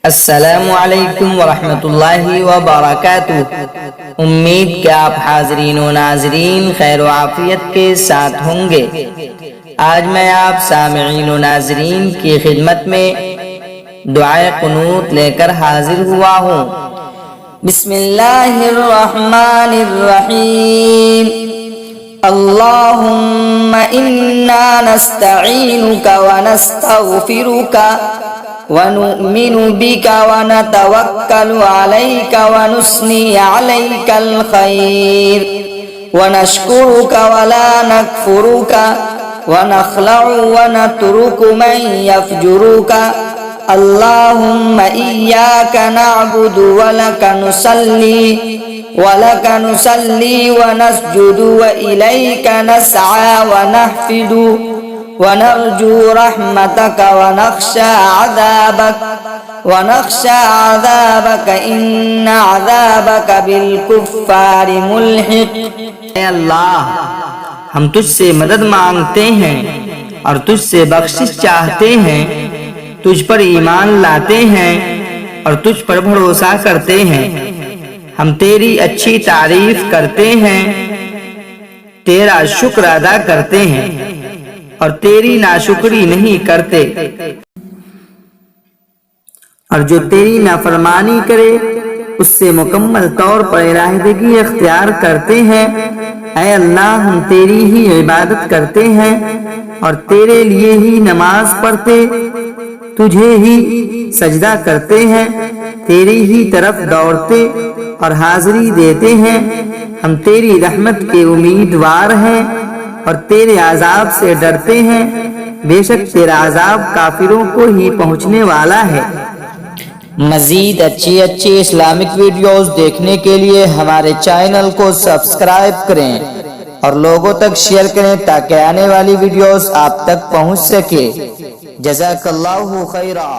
السلام علیکم ورحمۃ اللہ وبرکاتہ۔ امید کہ آپ حاضرین و ناظرین خیر و عافیت کے ساتھ ہوں گے۔ آج میں آپ سامعین و ناظرین کی خدمت میں دعائے قنوت لے کر حاضر ہوا ہوں۔ بسم اللہ الرحمن الرحیم۔ اللہم انا نستعینک ونستغفرک ونؤمن بك ونتوكل عليك ونثني عليك الخير ونشكرك ولا نكفرك ونخلع ونترك من يفجرك اللهم إياك نعبد ولك نصلي ونسجد وإليك نسعى ونحفد ونرجو رحمتك ونخشى عذابك إن عذابك بالكفار ملحق۔ اے اللہ، ہم تجھ سے مدد مانگتے ہیں اور تجھ سے بخشش چاہتے ہیں، تجھ پر ایمان لاتے ہیں اور تجھ پر بھروسہ کرتے ہیں۔ ہم تیری اچھی تعریف کرتے ہیں، تیرا شکر ادا کرتے ہیں اور تیری ناشکری نہیں کرتے، اور جو تیری نافرمانی کرے اس سے مکمل طور پر علیحدگی اختیار کرتے ہیں۔ اے اللہ، ہم تیری ہی عبادت کرتے ہیں اور تیرے لیے ہی نماز پڑھتے، تجھے ہی سجدہ کرتے ہیں، تیری ہی طرف دوڑتے اور حاضری دیتے ہیں۔ ہم تیری رحمت کے امیدوار ہیں اور تیرے عذاب سے ڈرتے ہیں، بے شک تیرا عذاب کافروں کو ہی پہنچنے والا ہے۔ مزید اچھی اسلامک ویڈیوز دیکھنے کے لیے ہمارے چینل کو سبسکرائب کریں اور لوگوں تک شیئر کریں تاکہ آنے والی ویڈیوز آپ تک پہنچ سکے۔ جزاک اللہ خیرا۔